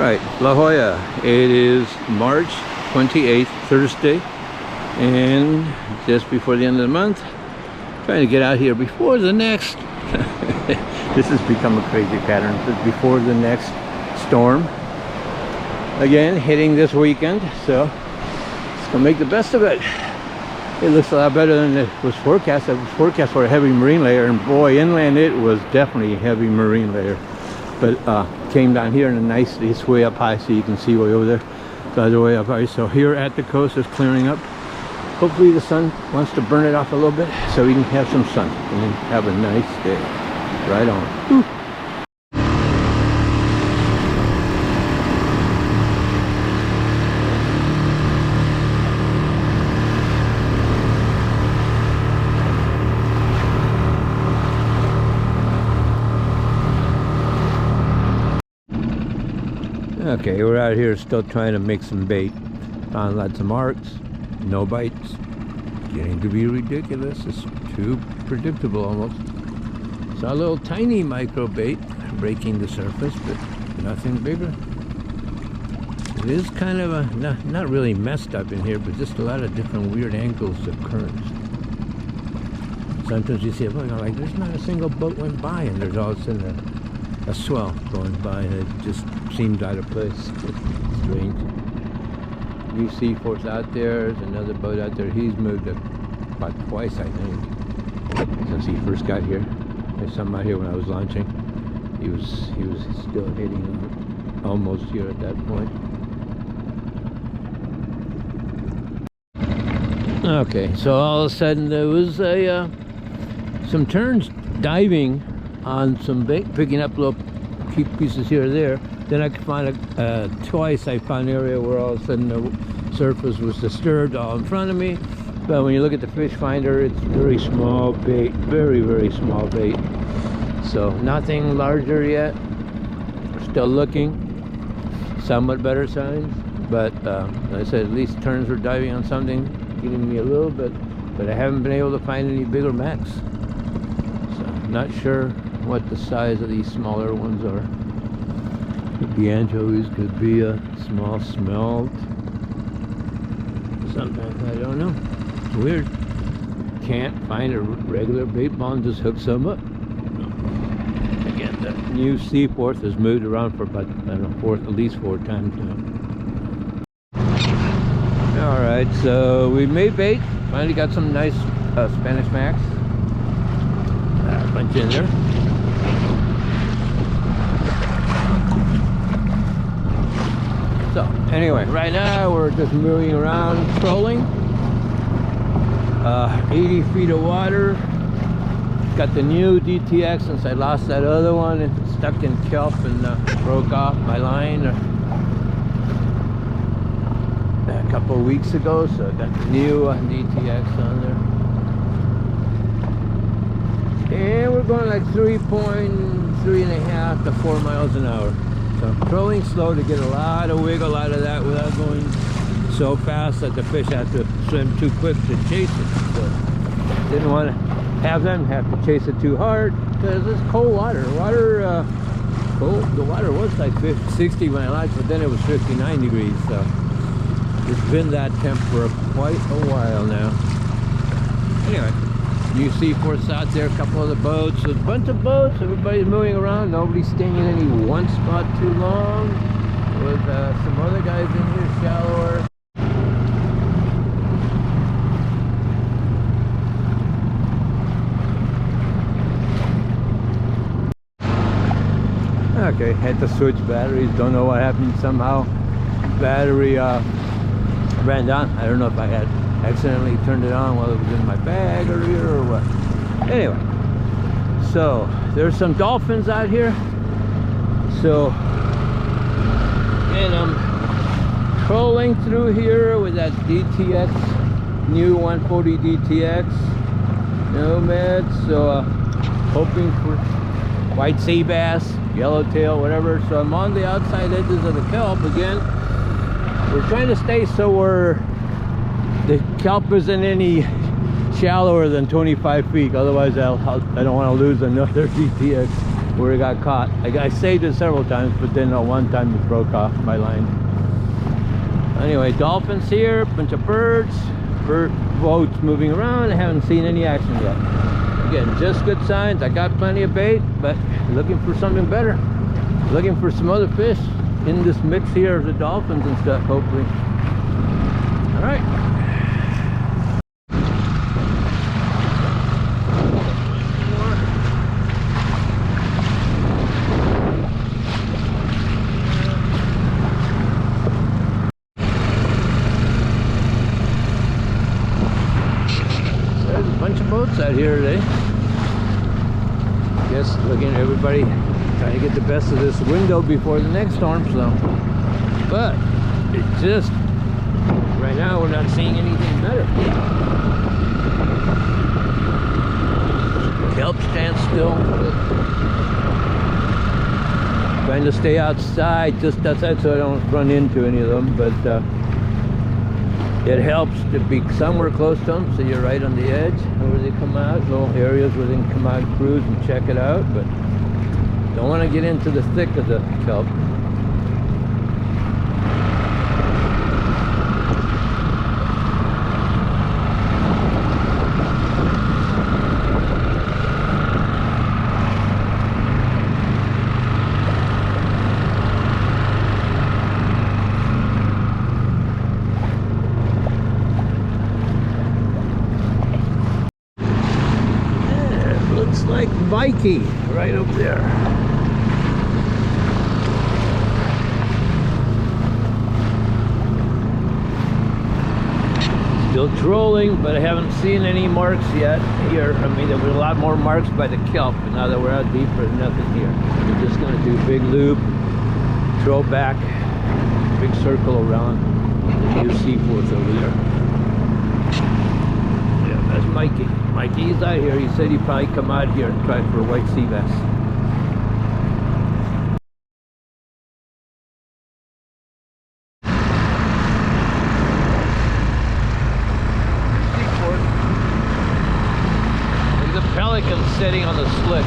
Alright, La Jolla. It is March 28th, Thursday, and just before the end of the month, trying to get out here before the next this has become a crazy pattern. Before the next storm again hitting this weekend, so it's gonna make the best of it. It looks a lot better than it was forecast. It was forecast for a heavy marine layer, and boy, inland it was definitely a heavy marine layer. But came down here in a nice, it's way up high, so you can see way over there. The other way up high. So here at the coast is clearing up. Hopefully the sun wants to burn it off a little bit so we can have some sun and then have a nice day. Right on. Woo. Okay, we're out here still trying to make some bait. Found lots of marks, no bites. Getting to be ridiculous. It's too predictable almost. Saw a little tiny micro bait breaking the surface, but nothing bigger. It is kind of a, not really messed up in here, but just a lot of different weird angles of currents. Sometimes you see it like there's not a single boat went by, and there's all of a sudden a swell going by, and it just seemed out of place. Strange. New Seaforth's out there. There's another boat out there. He's moved about twice, I think, since he first got here. There's some out here when I was launching. He was still hitting almost here at that point. Okay, so all of a sudden there was some turns diving on some bait, picking up little pieces here or there. Then I could find twice I found an area where all of a sudden the surface was disturbed all in front of me. But when you look at the fish finder, it's very small bait, very, very small bait. So nothing larger yet. We're still looking. Somewhat better signs. But like I said, at least turns were diving on something, getting me a little bit. But I haven't been able to find any bigger macks. So not sure what the size of these smaller ones are. Could be anchovies, could be a small smelt. Sometimes I don't know. It's weird. Can't find a regular bait ball and just hook some up. Again, the New Seaforth has moved around for about, I don't know, at least four times now. Alright, so we made bait. Finally got some nice Spanish macks. A bunch in there. So anyway, right now we're just moving around trolling. 80 feet of water. Got the new DTX since I lost that other one. It's stuck in kelp and broke off my line a couple of weeks ago. So I got the new DTX on there. And we're going like 3.5 to 4 miles an hour. So trolling slow to get a lot of wiggle out of that without going so fast that the fish have to swim too quick to chase it. So didn't want to have them have to chase it too hard because it's cold water. The water was like 60 when I launched, but then it was 59 degrees. So it's been that temp for quite a while now. Anyway. New Seaforth's out there, a couple of the boats. There's a bunch of boats, everybody's moving around, nobody's staying in any one spot too long. With some other guys in here shallower. Okay, had to switch batteries, don't know what happened, somehow battery ran down. I don't know if I had accidentally turned it on while it was in my bag earlier or what. Anyway, so there's some dolphins out here. So, and I'm trolling through here with that DTX, new 140 DTX Nomad. So, hoping for white sea bass, yellowtail, whatever. So I'm on the outside edges of the kelp again. We're trying to stay so the kelp isn't any shallower than 25 feet. Otherwise, I don't want to lose another DTX where it got caught. I saved it several times, but then one time it broke off my line. Anyway, dolphins here, bunch of birds, boats moving around. I haven't seen any action yet. Again, just good signs. I got plenty of bait, but looking for something better. Looking for some other fish in this mix here of the dolphins and stuff, hopefully. All right. There's a bunch of boats out here today. Guess looking at everybody trying to get the best of this window before the next storm, so. But it just, right now we're not seeing anything better. Kelp stands still. Trying to stay outside, just outside, so I don't run into any of them, but it helps to be somewhere close to them, so you're right on the edge where they come out. Little areas where they can come out and cruise and check it out, but don't want to get into the thick of the kelp. Like Mikey right up there. Still trolling, but I haven't seen any marks yet here. I mean, there were a lot more marks by the kelp, but now that we're out deeper, nothing here. We're just going to do a big loop, throw back, big circle around the new seaforth over there. Yeah, that's Mikey. Mikey's out here. He said he'd probably come out here and try for a white sea bass. There's a pelican sitting on the slick.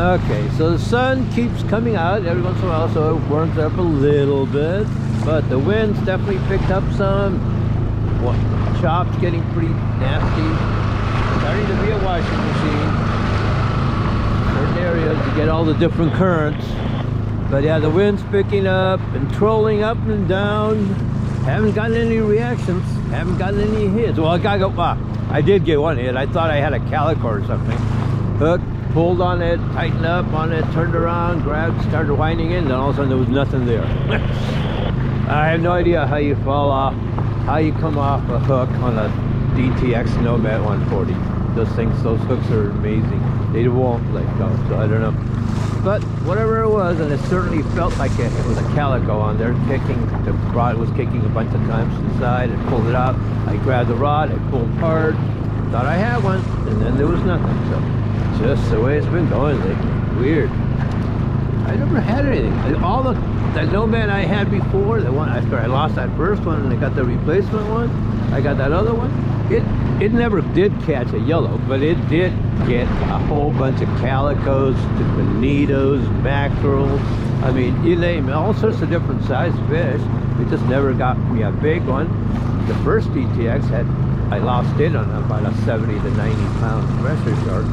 Okay, so the sun keeps coming out every once in a while, so it warms up a little bit, but the wind's definitely picked up some. Chops getting pretty nasty. Starting to be a washing machine. Certain areas to get all the different currents. But yeah, the wind's picking up and trolling up and down. Haven't gotten any reactions. Haven't gotten any hits. Well, I did get one hit. I thought I had a calico or something. Hook, pulled on it, tightened up on it, turned around, grabbed, started winding in, and all of a sudden there was nothing there. I have no idea how you fall off, how you come off a hook on a DTX Nomad 140. Those hooks are amazing. They won't let go, so I don't know. But whatever it was, and it certainly felt like it was a calico on there, kicking. The rod was kicking a bunch of times to the side and pulled it out. I grabbed the rod, I pulled hard, thought I had one, and then there was nothing. So just the way it's been going lately. Weird. I never had anything. All the Nomad I had before, the one after I lost that first one and I got the replacement one, I got that other one. It never did catch a yellow, but it did get a whole bunch of calicos, bonitos, mackerels. I mean, you name it, all sorts of different sized fish. It just never got me a big one. The first DTX I lost it on about a 70 to 90 pound pressure shark.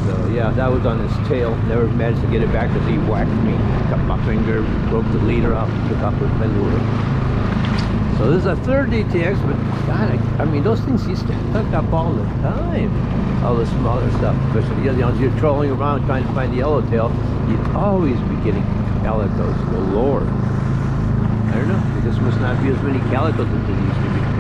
So yeah, that was on his tail. Never managed to get it back because he whacked me, cut my finger, broke the leader off, took off his fender. So this is a third DTX, but God, I mean, those things used to hook up all the time. All the smaller stuff, especially, you know, as you're trolling around trying to find the yellowtail, you'd always be getting calicos galore. I don't know, there just must not be as many calicos as there used to be.